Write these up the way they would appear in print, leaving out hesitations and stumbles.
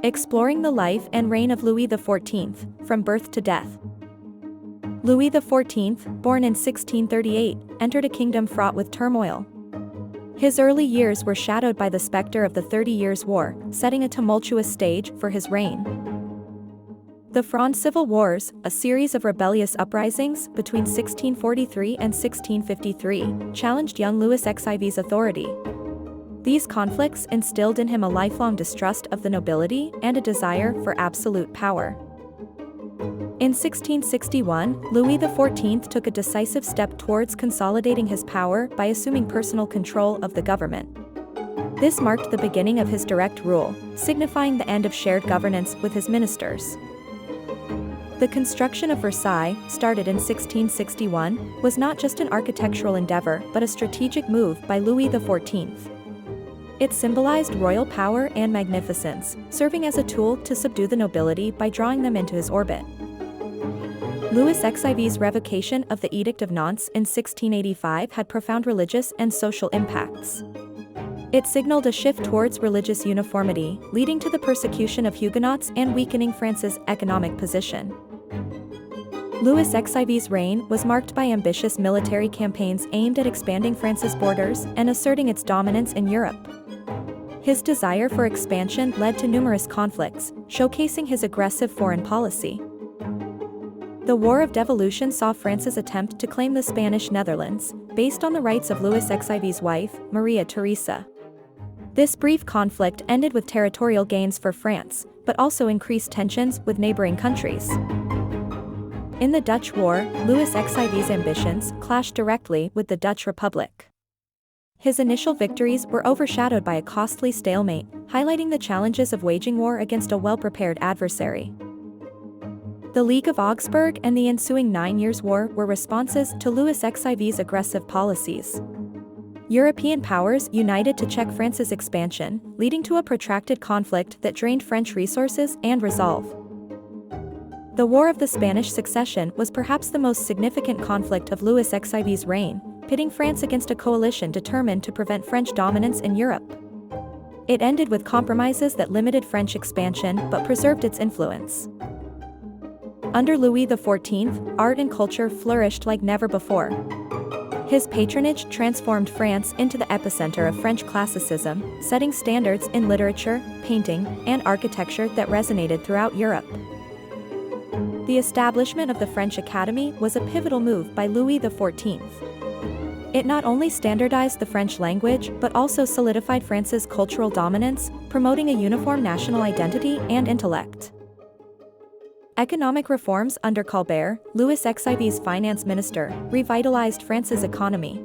Exploring the life and reign of Louis XIV, from birth to death. Louis XIV, born in 1638, entered a kingdom fraught with turmoil. His early years were shadowed by the specter of the 30 Years' War, setting a tumultuous stage for his reign. The French Civil Wars, a series of rebellious uprisings between 1643 and 1653, challenged young Louis XIV's authority. These conflicts instilled in him a lifelong distrust of the nobility and a desire for absolute power. In 1661, Louis XIV took a decisive step towards consolidating his power by assuming personal control of the government. This marked the beginning of his direct rule, signifying the end of shared governance with his ministers. The construction of Versailles, started in 1661, was not just an architectural endeavor but a strategic move by Louis XIV. It symbolized royal power and magnificence, serving as a tool to subdue the nobility by drawing them into his orbit. Louis XIV's revocation of the Edict of Nantes in 1685 had profound religious and social impacts. It signaled a shift towards religious uniformity, leading to the persecution of Huguenots and weakening France's economic position. Louis XIV's reign was marked by ambitious military campaigns aimed at expanding France's borders and asserting its dominance in Europe. His desire for expansion led to numerous conflicts, showcasing his aggressive foreign policy. The War of Devolution saw France's attempt to claim the Spanish Netherlands, based on the rights of Louis XIV's wife, Maria Theresa. This brief conflict ended with territorial gains for France, but also increased tensions with neighboring countries. In the Dutch War, Louis XIV's ambitions clashed directly with the Dutch Republic. His initial victories were overshadowed by a costly stalemate, highlighting the challenges of waging war against a well-prepared adversary. The League of Augsburg and the ensuing 9 Years' War were responses to Louis XIV's aggressive policies. European powers united to check France's expansion, leading to a protracted conflict that drained French resources and resolve. The War of the Spanish Succession was perhaps the most significant conflict of Louis XIV's reign, pitting France against a coalition determined to prevent French dominance in Europe. It ended with compromises that limited French expansion but preserved its influence. Under Louis XIV, art and culture flourished like never before. His patronage transformed France into the epicenter of French classicism, setting standards in literature, painting, and architecture that resonated throughout Europe. The establishment of the French Academy was a pivotal move by Louis XIV. It not only standardized the French language but also solidified France's cultural dominance, promoting a uniform national identity and intellect. Economic reforms under Colbert, Louis XIV's finance minister, revitalized France's economy.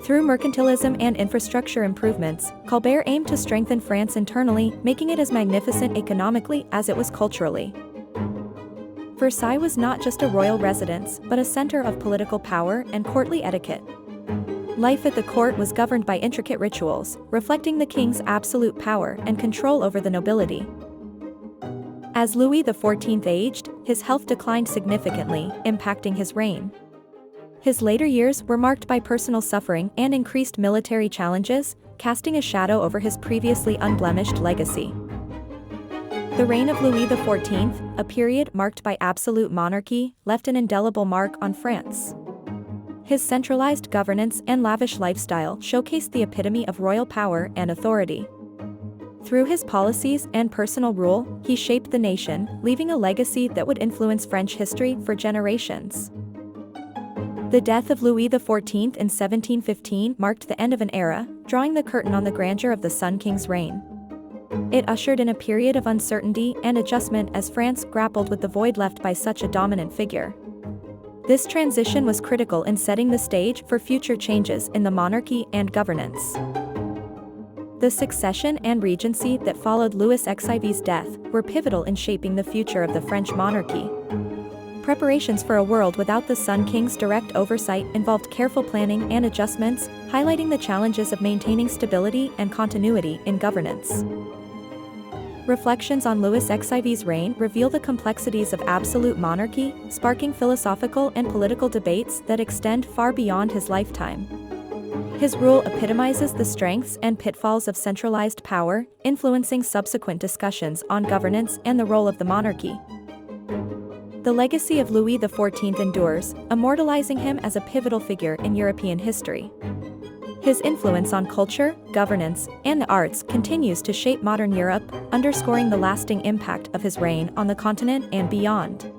Through mercantilism and infrastructure improvements, Colbert aimed to strengthen France internally, making it as magnificent economically as it was culturally. Versailles was not just a royal residence but a center of political power and courtly etiquette. Life at the court was governed by intricate rituals, reflecting the king's absolute power and control over the nobility. As Louis XIV aged, his health declined significantly, impacting his reign. His later years were marked by personal suffering and increased military challenges, casting a shadow over his previously unblemished legacy. The reign of Louis XIV, a period marked by absolute monarchy, left an indelible mark on France. His centralized governance and lavish lifestyle showcased the epitome of royal power and authority. Through his policies and personal rule, he shaped the nation, leaving a legacy that would influence French history for generations. The death of Louis XIV in 1715 marked the end of an era, drawing the curtain on the grandeur of the Sun King's reign. It ushered in a period of uncertainty and adjustment as France grappled with the void left by such a dominant figure. This transition was critical in setting the stage for future changes in the monarchy and governance. The succession and regency that followed Louis XIV's death were pivotal in shaping the future of the French monarchy. Preparations for a world without the Sun King's direct oversight involved careful planning and adjustments, highlighting the challenges of maintaining stability and continuity in governance. Reflections on Louis XIV's reign reveal the complexities of absolute monarchy, sparking philosophical and political debates that extend far beyond his lifetime. His rule epitomizes the strengths and pitfalls of centralized power, influencing subsequent discussions on governance and the role of the monarchy. The legacy of Louis XIV endures, immortalizing him as a pivotal figure in European history. His influence on culture, governance, and the arts continues to shape modern Europe, underscoring the lasting impact of his reign on the continent and beyond.